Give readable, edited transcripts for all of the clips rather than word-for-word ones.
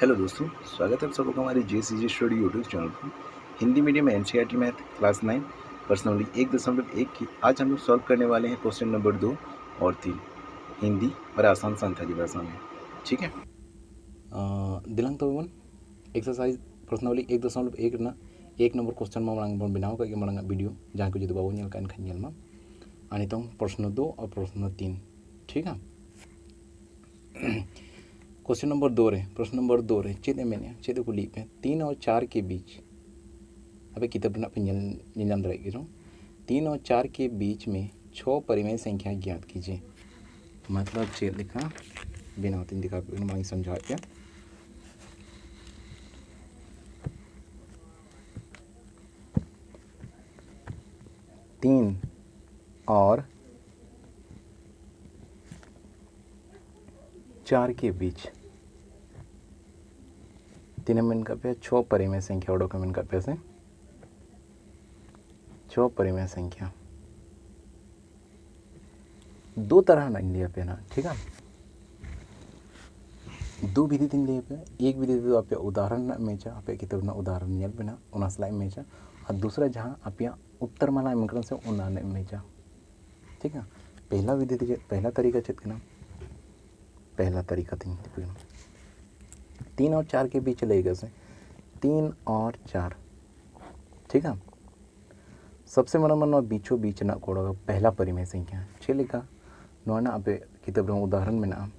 Hello दोस्तों, स्वागत है आप सबका हमारे जेसीजी स्टडी यूट्यूब चैनल पर। Hindi medium NCERT math class 9 personally 1.1 की आज हम लोग सॉल्व करने वाले हैं क्वेश्चन नंबर 2 और 3 हिंदी और आसान संथाली भाषा में। ठीक है। दिनांक तबन एक्सरसाइज पर्सनली 1.1 ना 1 नंबर क्वेश्चन में मांग बन बनाव का मांग वीडियो जहाँ को जुदी बाबू नेल का इनखान नेल मा आनी तो प्रश्न 2 और प्रश्न 3। ठीक है। क्वेश्चन नंबर 2 रे प्रश्न नंबर 2 रे चेद मेने चेद को ली पे 3 और 4 के बीच अबे किताब ना पे नीलम दरे गिरो 3 और 4 के बीच में 6 परिमेय संख्या ज्ञात कीजिए। मतलब चेद लिखा बिना तीन दिखा मांग समझा क्या 3 और 4 के बीच 3 मिनट का पे 6 परिमेय संख्या ओडो कमेंट का पे से 6 परिमेय संख्या दो तरह ना लिया पे ना। ठीक है। दो विधि तीन लिया पे एक विधि तो आप उदाहरण ना मेचा आप किताब ना उदाहरण नेल बिना उना स्लाइ मेचा और दूसरा जहाँ आप उत्तर माला इमकरण से उना ने मेचा। ठीक है। पहला विधि पहला तरीका चेत के ना पहला तरीका 3 और 4 के बीच ले गए से 3 और 4। ठीक है। सबसे मन मन बीचों बीच ना कोड़ा पहला परिमेय संख्या छे लिखा ना आप किताब उदाहरण में ना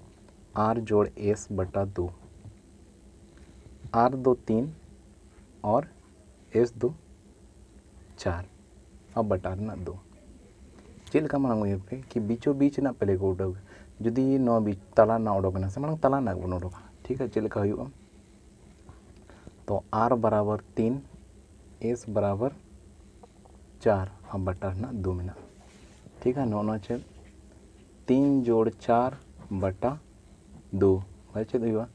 आर जोड़ एस बटा 2 आर 2 3 और एस 2 4 अब बटा ना 2 चेलका मांग पे कि बीचों बीच ना पहले को उड़ोग जुदी नौ बीच तला ना उड़ोगना से मांग तला ना बन उड़ोगा। ठीक है। चेलका हुआ तो आर बराबर 3 एस बराबर 4 अब बटा ना 2 में। ठीक है। नौ चेल 3 जोड़ 4 बटा 2 भाई चेद हुआ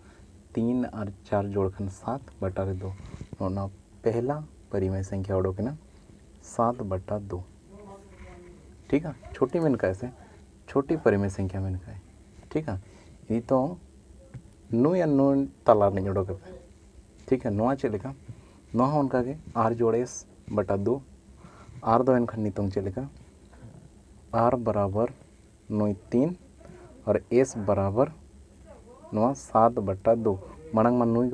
3 और 4 जोड़ खन 7 बटा 2 नौना पहला परिमेय संख्या उड़ो के ना 7 बटा 2। ठीक है। छोटी में कैसे छोटी परिमेय संख्या में है। ठीक है। ये तो नो या नो तला नहीं उड़ो के। ठीक है। नोआ चेद लिखा नो उनका के आर जोड़ एस बटा 2 आर दो इनखान नितों चेद लिखा आर बराबर 9 3 और एस बराबर 7 बटा 2 मांग मन नुई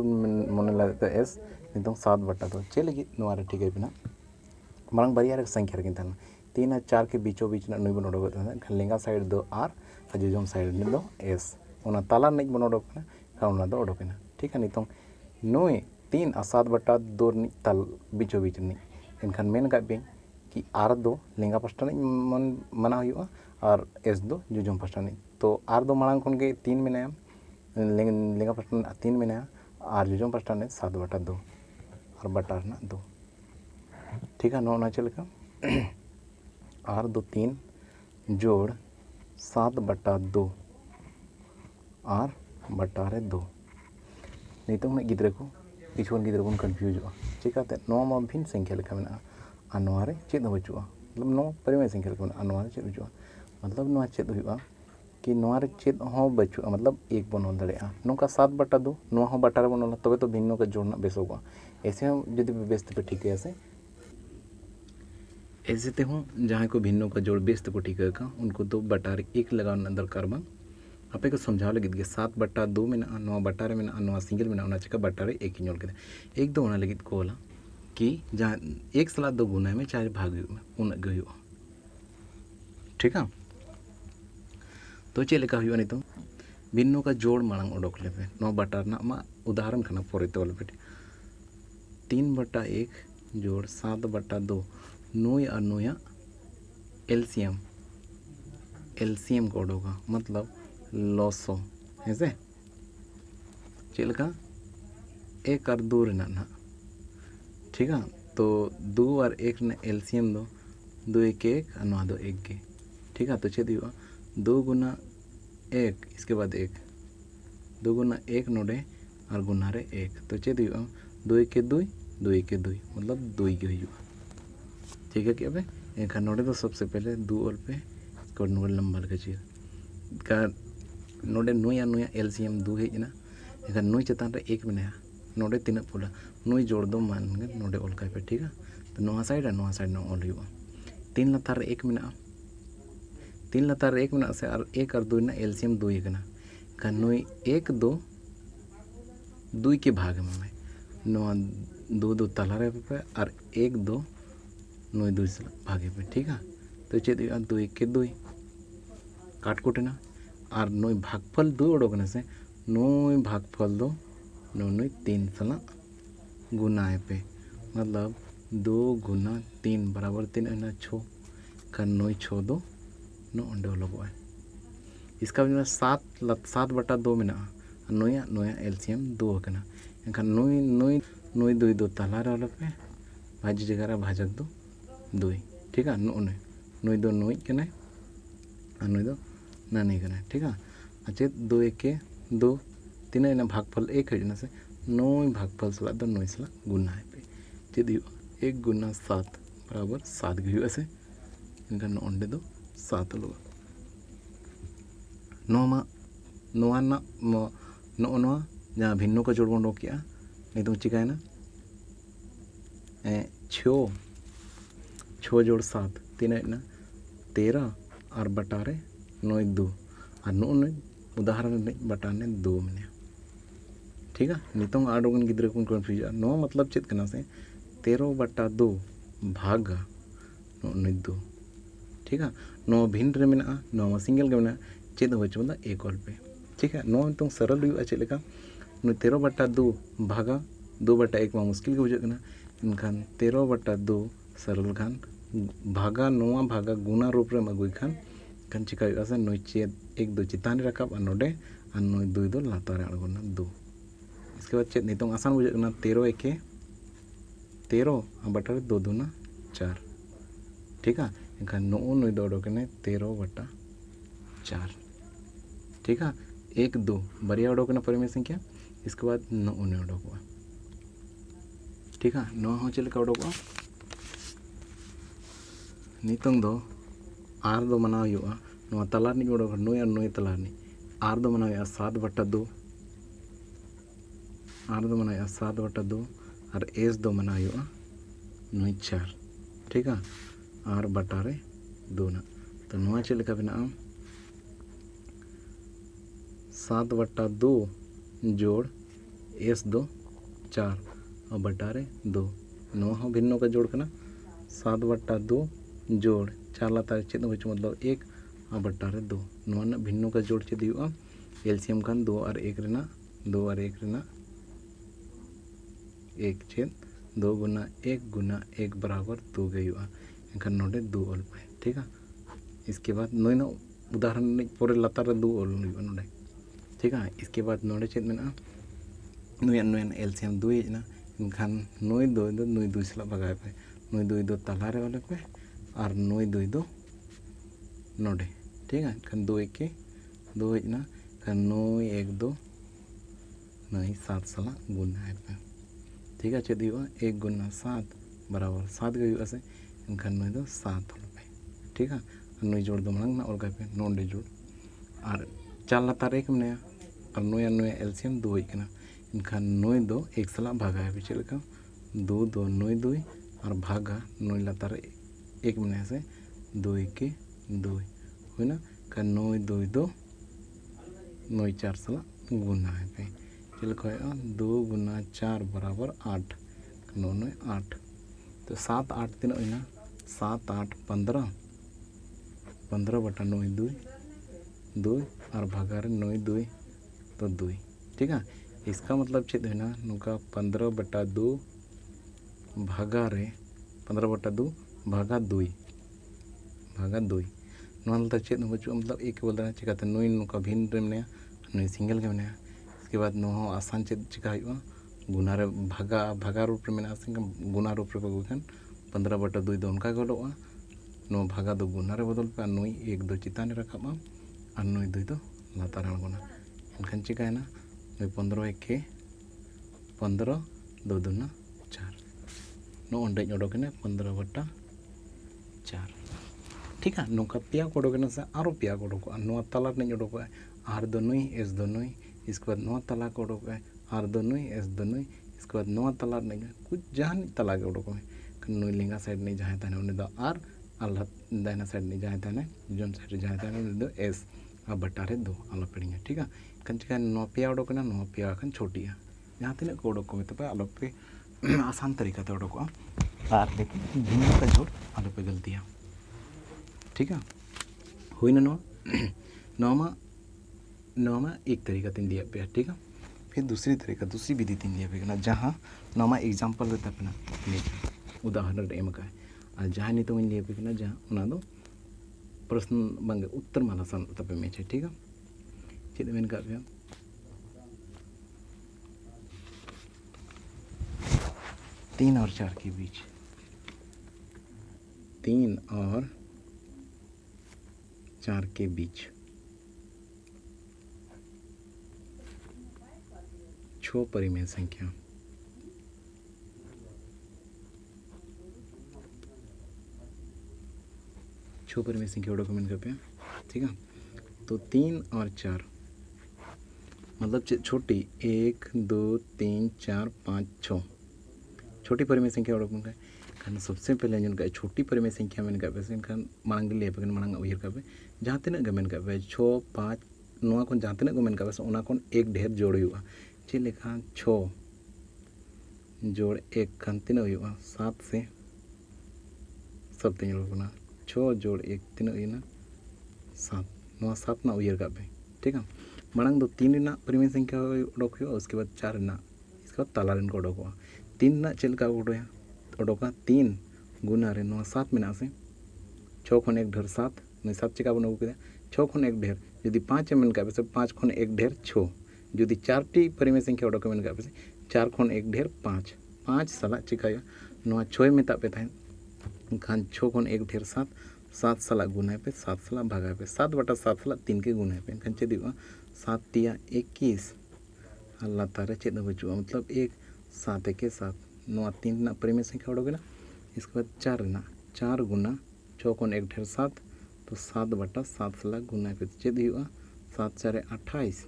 मन लगे एस नितों 7 बटा 2 चे लगी नुआरे ठीक है बिना मांग बारिया संख्या रखी था 3 और 4 के बीचों बीच नुई बन उड़ोग लेंगा साइड दो आर और जुजम साइड दो एस उना ताला नहीं बन उड़ोगना दो उड़ोगना। ठीक है। नितों नुई 3 और 7 बटा 2 तल बीचों बीच नहीं इनखान मेन का भी कि आर दो लेंगा पास्टा नहीं मन मना हुआ और एस दो जुजम पास्टा नहीं तो आर दो मांग खन के 3 में लेंगा पास्टा 3 में और जुजम पास्टा ने 7 बटा 2 और बटा ना 2। ठीक है। नौ चल का आर 2 3 जोड़ 7 बटा 2 और बटा 2 नितों में गिद्रे को किचुन गिद्रे को कन्फ्यूज हो चिकाते नौ मा भिन्न संख्या लेखा में अनुवारे चेद बचुआ मतलब नौ परिमेय संख्या लेखा में अनुवारे चेद बचुआ मतलब नौ चेद हुआ कि नोआरे चेद हो बचुआ मतलब एक बन ओल दड़े नौका 7 बटा 2 नो हो बटा बन ओला तबे तो भिन्नों का जोड़ना बेसोगा ऐसे हम यदि बेस्त पे ठीक है ऐसे ते हूँ जहाँ को भिन्नों का जोड़ बेस्त को ठीक है उनको तो बटारे एक लगाना दरकार बा आपे को समझाव लगे 7 बटा 2 में 9 बटारे में 9 सिंगल में चिका बटारे एक ही के एक दो होना लगे को होला कि जहाँ एक सलाह दो गुना में चार भाग में उन गई। ठीक है। तो चे लेका हुआ नितों भिन्नों का जोड़ मांग उडोक ले पे 9 बटार ना मा उदाहरण खाना पोरे वाले बेटे 3 बटा 1 जोड़ 7 बटा 2 नोय और नोया एलसीएम को उडोगा मतलब लॉसो ऐसे चल का 1 और 2 ना। ठीक है। तो 2 और 1 ने एलसीएम दो 2 1 1 और 9 2 1 के। ठीक है। तो चेद हुआ 2 गुना 1 इसके बाद 1 2 गुना 1 नोडे और गुना रे 1 तो चेद हुआ 2 1 2 2 1 2 मतलब 2 के हुआ। ठीक है। क्या बे एक नोडे तो सबसे पहले 2 ओल पे नोडे नंबर का चीज का नोडे नुया नुया एलसीएम 2 हेजना एखान नुई चेतान रे एक मेना नोडे तीना पुला नुई जोड़ दो मान नोडे ऑल पे ठीक है। तो नोआ साइड नो ऑल हुआ तीन लातार रे एक मेना तीन लातार रे एक मेना से और एक और दुई ना एलसीएम दुई कना खान नुई एक दो दुई के भाग में नोआ दो दो तला रे पे और एक दो नुई दुई से भागे पे ठीक है। तो चेद दुई के दुई काटकुटेना और नुई भागफल दुई ओडोकना से नुई भागफल दो नुई तीन सला गुनाए पे मतलब 2 गुना 3 बराबर 3 है 6 का नुई 6 दो नो अंडे लगोए। इसका भी 7/2 मेना नुया एलसीएम 2 कना एनखान नुई दुई दो तला रे ऑल पे भाजी जगह रे भाजक दो दुई ठीक है। नुई दो नुई कना और नुई दो नानी कना ठीक है। अच्छा 2 1 2 तीन भागफल 1 हजना से नुई भागफल सला दो नुई सला गुना पे चेद 1 गुना 7 बराबर 7 गए से इनका अंडे दो 7 लोग नोआ जहाँ भिन्नो का जोड़ बन किया नहीं तो चिकायना 6 जोड़ 7 तीन 13 और बटारे 9 2 और नुई उदाहरण बटाने 2 में ठीक है। नितों आडोगन गिद्रे को कन्फ्यूज नो मतलब चेत कना से 13/2 भागा 2 ठीक है। नो भिन्न रे मेना नो सिंगल के मेना चेद हो चुदा एक ऑल पे ठीक है। नो नितों सरल हुआ चेद लेका 13/2 भागा 2/1 में मुश्किल के बुझे कना इनखान 13/2 सरल खान भागा नोआ भागा गुना रूप रे अगुई खान चिका से नुई चेद 1 2 चितान रकाब और नोडे और नुई 2 दो लातार अड़गोना 2। इसके बाद चेद नितों आसान बुझे 13 1 13 बटा 2 2 ना 4 ठीक है। एनखान नुई दो उडोकने 13/4 ठीक है। 1 2 बरिया उडोकना परिमेय संख्या इसके बाद नुई उडोकवा ठीक है। नुआ हो चेलका उडोकवा नितों दो आर दो मनाव हुआ नुआ तलार नि उडोक नुई और नुई तलार नि आर दो मनाव 7/2 आर दो मनाव 7/2 और एस दो मनाव हुआ नुई 4 ठीक है। आर बटारे 2 ना तो नुआ चेलका बना 7/2 जोड़ एस दो 4 और बटारे 2 नुआ हो भिन्नो का जोड़ करना 7/2 जोड़ 4 लातार चेद हो मतलब 1 और बटारे 2 नुआ ना भिन्नो का जोड़ चेद हुआ एलसीएम खान 2 और 1 रेना 2 और 1 रेना 1 चेद 2 गुना 1 बराबर 2 गई हुआ इनखान नोडे 2 ऑल पे ठीक है। इसके बाद नुई ना उदाहरण पूरे लातार 2 ऑल नोडे ठीक है। इसके बाद नोडे चेद मेना नुई एलसीएम 2 हजना इनखान नुई 2 सला भगा पे नुई 2 तला रे वाले पे और नुई 2 नोडे ठीक है। इनखान 2 1 2 हजना खान नुई 1 2 नुई 7 सला गुना पे ठीक है। चेद 1 गुना 7 बराबर 7 गए से इनखान नुई 7 ऑल पे ठीक है। नुई जोड़ दो मांग ना ऑल पे नोडे जोड़ और 4 लातार 1 में और नुई एलसीएम 2 हजना इनखान नुई 1 सला भागा है चेद लेका 2 2 नुई 2 और भागा नुई लातार 1 में से 2 के 2 हुईना का नुई 2 नुई 4 सला गुना है पे चल 2 गुना 4 बराबर 8 नुई 8 तो 7 8 तीन 7 8 15 15/9 2 और भागा रे 9 2 तो 2 ठीक है। इसका मतलब चेद है नुका 15/2 भागा रे 15/2 भागा 2 नोलता चेद हो मतलब एक बोलते चिकाते नुई नुका भिन्न रे मेना नुई सिंगल के मेना। इसके बाद नो आसान चेद चिका हुआ गुना रे भागा रूप रे मेना से गुना रूप रे बगुखान 15/2 दो उनका गलोगा नो भागा दो गुना रे बदल पे नुई 1 2 चितान रखाबा और नुई 2 दो लातार अड़गोना इनखान चिकायना नुई 15 1 15 2 2 ना 4 नो अंडे उडोकने 15/4 ठीक है। नौका पिया को उडोकने से आरो पिया को उडोको नुआ तलार ने उडोको आर दो नुई एस दो नुई इसके बाद नौ तला को उडोक आर दो नुई एस दो नुई इसके बाद नौ तला कुछ जहाँ तला के उडोक नुई लेंगा साइड नहीं जहाँ तहने उन्हें दो आर आल्हा दाहिना साइड नहीं जहाँ तहने जोन साइड जहाँ तहने उन्हें दो एस और बटारे दो आलो पेड़िंगे ठीक है कन चिका नौ पिया उडोक ना नौ पिया अखन छोटी है जहाँ तीन को उडोक को मतलब आलो पे आसान तरीका से उडोक आर लेकिन भिन्न का जोड़ आलो पे गलती है ठीक है हुई ना नौमा एक तरीका तीन दिया पे ठीक है फिर दूसरी तरीका दूसरी विधि तीन दिया पे जहाँ नौमा एग्जाम्पल रहता पे ना उदाहरण एम का और जहाँ नितो लिया पे जहाँ उना दो प्रश्न बंगे उत्तर माला सन तपे में ठीक है चेद मेन का पे 3 और 4 के बीच 3 और 4 के बीच छो परिमेय संख्या छो परिमेय संख्या डॉक्यूमेंट कर पे ठीक है तो 3 और 4 मतलब छोटी 1 2 3 4 5 6 छोटी परिमेय संख्या डॉक्यूमेंट का सबसे पहले जो छोटी परिमेय संख्या में मांग ले मांग उयर का जहाँ तीन मेन का 6 5 नवा को जहाँ तीन मेन का एक ढेर जोड़ चे लेखा 6 जोड़ एक खान तीन 7 से सब तीन 6 जोड़ एक तीन 7 नवा 7 ना उयर का ठीक है मांग दो 3 परिमेय संख्या उडोक उसके बाद 4 इसके बाद ताला को उडोक 3 चलका उडोका 3 गुना रे 7 में से 6 खन एक ढेर 7 नहीं 7 चिका बन अगू 6 खन एक ढेर जुदी 5 मेन का 5 खन एक ढेर 6 जुदी 4 टी परिमेय संख्या उडोक मेन का 4 खन एक ढेर 5 5 साला चिकाया 6 मेता पे था खान 6 खन एक ढेर 7 7 साला गुना पे 7 साला भागा पे 7 बटा 7 साला 3 के गुना पे खान चेद 7 तिया 21 अल्लाह तारे चेद बचुआ मतलब 1 7 के 7 3 परिमेय संख्या उडोक ना इसके बाद 4 गुना 6 खन एक ढेर 7 तो 7 बटा 7 साला गुना पे चेद 7 4 28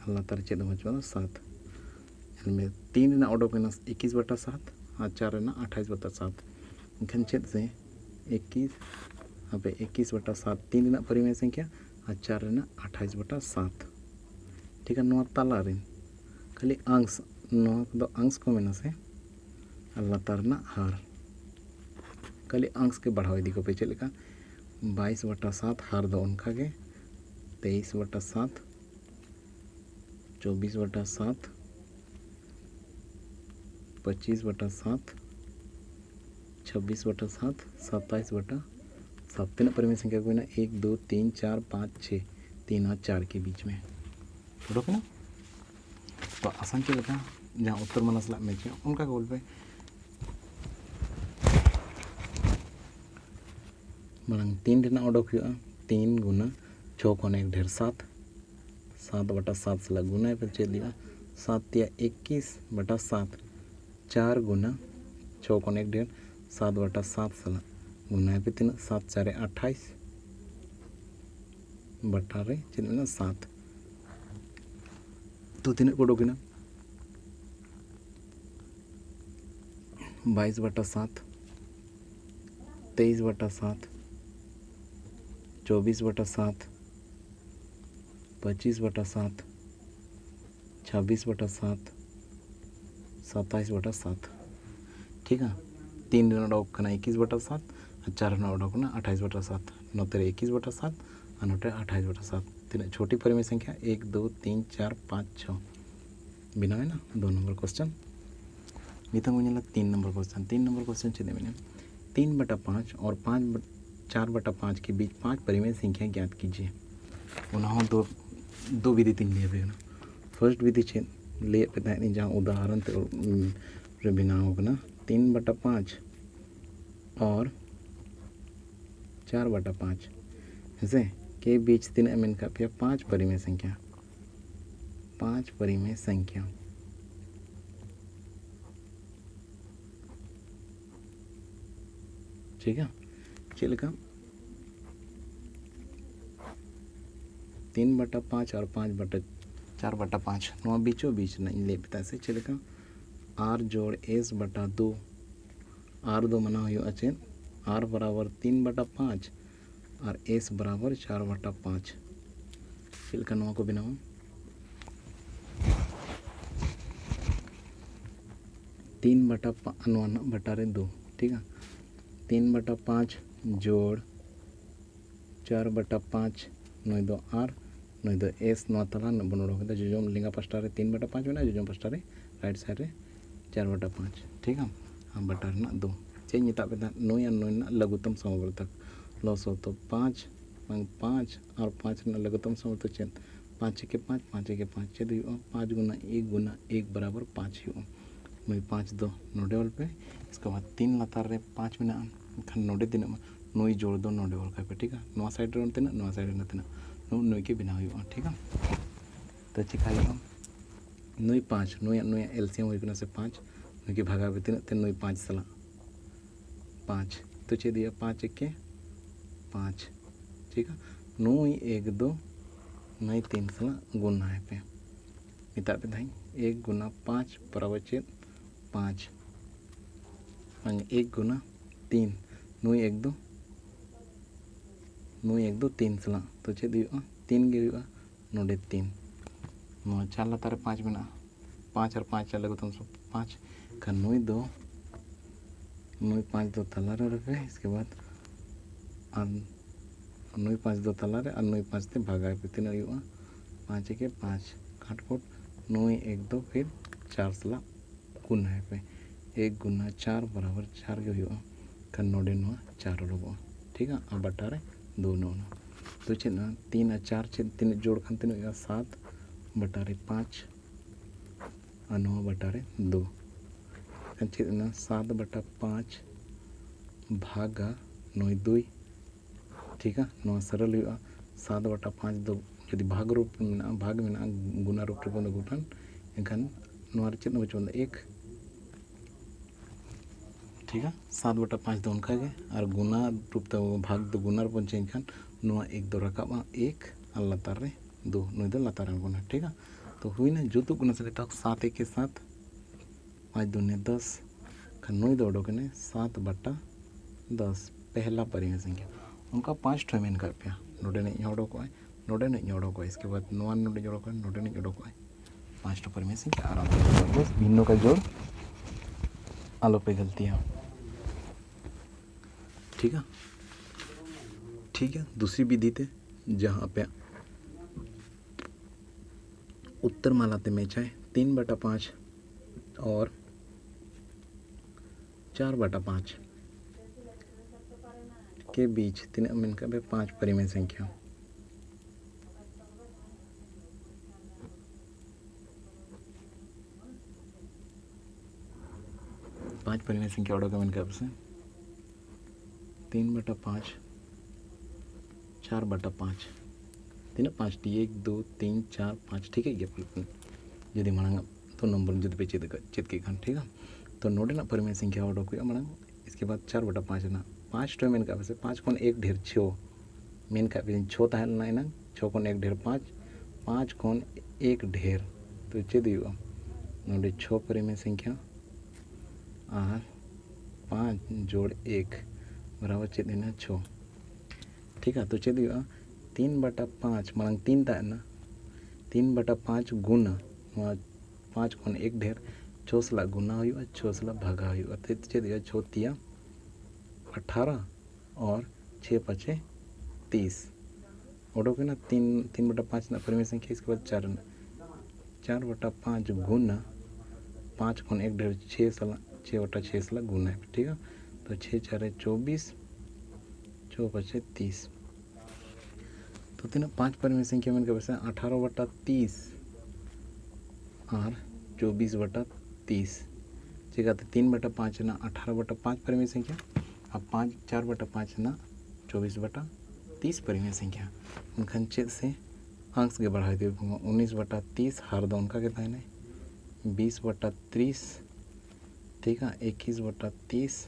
अल्लाह तारे चेद बचुआ 7 में 3 उडोक ना 21 बटा 7 और 4 28 बटा 7 इनखान चेद से 21 अबे 21 बटा 7 3 परिमेय संख्या और 4 28 बटा 7 ठीक है ताला खाली अंश अंश को मेना से अल्लाह तारना हार खाली अंश के बढ़ाव इदी को पे चले 22 बटा 7 हार दो उनका के 23 बटा 7 24 बटा 7 25 बटा 7 26 बटा 7 27 बटा 7 तीन परिमेय संख्या को ना 1 2 3 4 5 6 3 और 4 के बीच में उडोक ना तो आसान चलका जहाँ उत्तर माना सला मैच उनका गोल पे मांग 3 उडोक 3 गुना 6 खन एक ढेर 7 7 बटा 7 साला गुना पे चेद 7 तिया 21 बटा 7 4 गुना 6 खन एक ढेर 7 बटा 7 साला गुना पे 3 7 4 28 बटा रे चेद 7 तो 3 को उडोक 22 बटा 7 23 बटा 7 24 बटा 7 25 बटा 7 26 बटा 7 27 बटा 7 ठीक है 3 उडोक 21 बटा 7 और 4 उडोक 28 बटा 7 नोते 21 बटा 7 और नोटे 28 बटा 7 तीन छोटी परिमेय संख्या 1 2 3 4 5 6 बिना है ना 2 नंबर क्वेश्चन नितंग 3 नंबर क्वेश्चन चेद मैंने 3 बटा 5 और 4 बटा 5 के बीच 5 परिमेय संख्या ज्ञात कीजिए उन्होंने दो विधि तीन लिए फर्स्ट विधि छेद ले पे जहाँ उदाहरण ते बनाव 3 बटा 5 और 4 बटा 5 ऐसे के बीच तीन मेन का 5 परिमेय संख्या 5 परिमेय संख्या ठीक है चलका 3 बटा 5 और 5 बटा 4/5 नवा बीचो बीच ना इन ले पिता से चलेगा r जोड़ s बटा 2 r दो मना हुआ चेन r बराबर 3/5 और s बराबर 4/5 चलकर नवा को बनाओ 3/5 नवा बटा रे 2 ठीक है 3/5 जोड़ 4/5 नई दो r नई दो s नवा तला बनोड़ो के जोजोम लिंगा पास्टा रे 3/5 में जोजोम पास्टा रे राइट साइड रे 4/5 ठीक है हम बटा रे 2 चे निता पे नई और नई लघुत्तम समवर्तक लसो तो 5 और 5 लघुत्तम समवर्तक चेन 5 के 5 चे 5 गुना 1 बराबर 5 हुआ नई 5 दो नोडे वाल पे इसके बाद 3 लतार रे 5 में खान नोडे दिन नई जोड़ दो नोडे वाल पे ठीक है नवा साइड रे तिना नवा साइड रे तिना नई के बिना हुआ ठीक है तो चिका नई 5 नई एलसीएम होना से 5 नई के भागा तीन ते नई 5 सला 5 तो चे दिया 5 के 5 ठीक है नई 1 2 नई 3 सला गुना है पे मिता पे धाई 1 गुना 5 बराबर चेत 5 1 गुना 3 नई 1 2 3 सला तो चे दिया 3 गे हुआ नोडे 3 नौ 4 लतार 5 में 5 और 5 लगो तुम सब 5 का नई 5 दो तला रे इसके बाद नई 5 दो तला रे और नई 5 ते भागा पे 3 हुआ 5 के 5 काटकोट नई 1 2 फिर 4 सला गुना है पे 1 गुना 4 बराबर 4 के हुआ का नोडे 4 लोगो ठीक है अब बटा रे 2 9 तो चे 3 और 4 चे 3 जोड़ खान 3 हुआ 7 बटा रे 5 और 9 बटा रे 2 चे 7/5 भागा 9 2 ठीक है नवा सरल हुआ 7/5 दो यदि भाग रूप में भाग में गुना रूप रे गुटन एखान नवा रे चेत बचो 1 ठीक है 7/5 दो उनका के और गुना रूप तो भाग दो गुना रूप चेंज खान नवा 1 दो रकाबा 1 और लतार रे 2 नई दो लतार रे गुना ठीक है तो हुई ना जुतु गुना से तक 7 1 के 7 5 दूने 10 का नई दो उडोक ने 7/10 पहला परिमेय संख्या उनका 5 ठो मेन कर पे नोडे ने जोड़ो को नोडे ने जोड़ो को इसके बाद नोन नोडे जोड़ो को नोडे ने जोड़ो को 5 ठो परिमेय संख्या आराम से बस भिन्नों का जोड़ आलो पे गलतियाँ ठीक है दूसरी विधि थे जहाँ पे उत्तर मालाते में चाहे 3/5 और 4/5 के बीच 3 मिनट का 5 परिमेय संख्या ऑर्डर का मिनट से 3/5 4/5 तीन 5 टी 1 2 3 4 5 ठीक है ये यदि मांग तो नंबर जो पे चेत के खान ठीक है तो नोडे ना परिमेय संख्या ऑर्डर को मांग इसके बाद 4/5 ना 5 टो मेन का 5 कोन 1 ढेर 6 मेन का 6 तहल ना ना 6 कोन 1 ढेर 5 5 कोन 1 ढेर तो चेद हुआ नोडे 6 परिमेय संख्या और 5 जोड़ 1 बराबर चेद ना 6 ठीक है तो चेद हुआ 3/5 मांग 3 तहना 3/5 गुना 5 कोन 1 ढेर 6 सला गुना हुआ 6 सला भागा हुआ तो चेद हुआ 6 तिया 18 और 6 5 30 ओडो के ना 3/5 ना परिमेय संख्या इसके बाद 4/5 गुना 5 कोन 1 ढेर 6 सला 6/6 सला गुना है ठीक है तो 6 4 24 6 5 30 तो तीन 5 परिमेय संख्या में 18/30 और 24/30 ठीक है तो 3/5 ना 18/5 परिमेय संख्या अब 4/5 ना 24/30 परिमेय संख्या उनखान चेत से अंश के बढ़ा दिए 19/30 हर दो उनका कहता है ना 20/30 ठीक है 21/30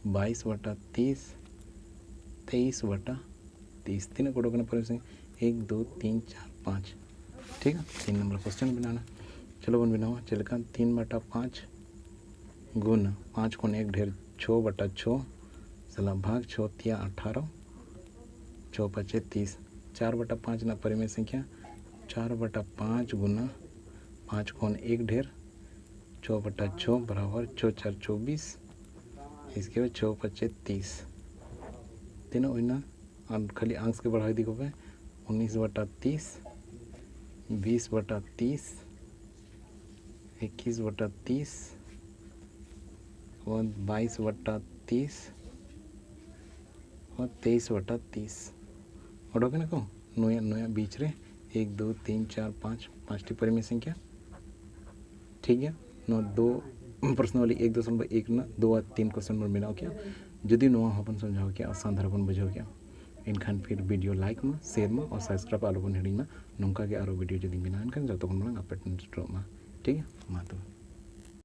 22/30 23/30 तीन कोटों का परिमेय संख्या 1 2 3 4 5 ठीक है 3 नंबर क्वेश्चन बनाना चलो बन बनाओ चल का 3/5 गुण 5 को 1 ढेर 6/6 सला भाग 6 तिया 18 6 5 30 4/5 ना परिमेय संख्या 4/5 गुना 5 को 1 ढेर 6/6 बराबर 6 4 24 इसके बाद 6 5 30 तीनों होना और खाली अंश के बढ़ा दी को 19/30 20/30 21/30 और 22/30 और 23/30 और ना को नया नया बीच रे 1 2 3 4 5 5टी परिमेय संख्या ठीक है नो 2 प्रश्न वाली 1.1 ना 2 और 3 क्वेश्चन में बनाओ क्या जदि नो हपन समझाओ क्या आसान धरपन बुझाओ क्या इनखान फिर वीडियो लाइक में शेयर में और सब्सक्राइब आलोबन हिड़ी में नौका के आरो वीडियो जदि बिना इनखान जो तो अपन अपडेट में ठीक है मा तो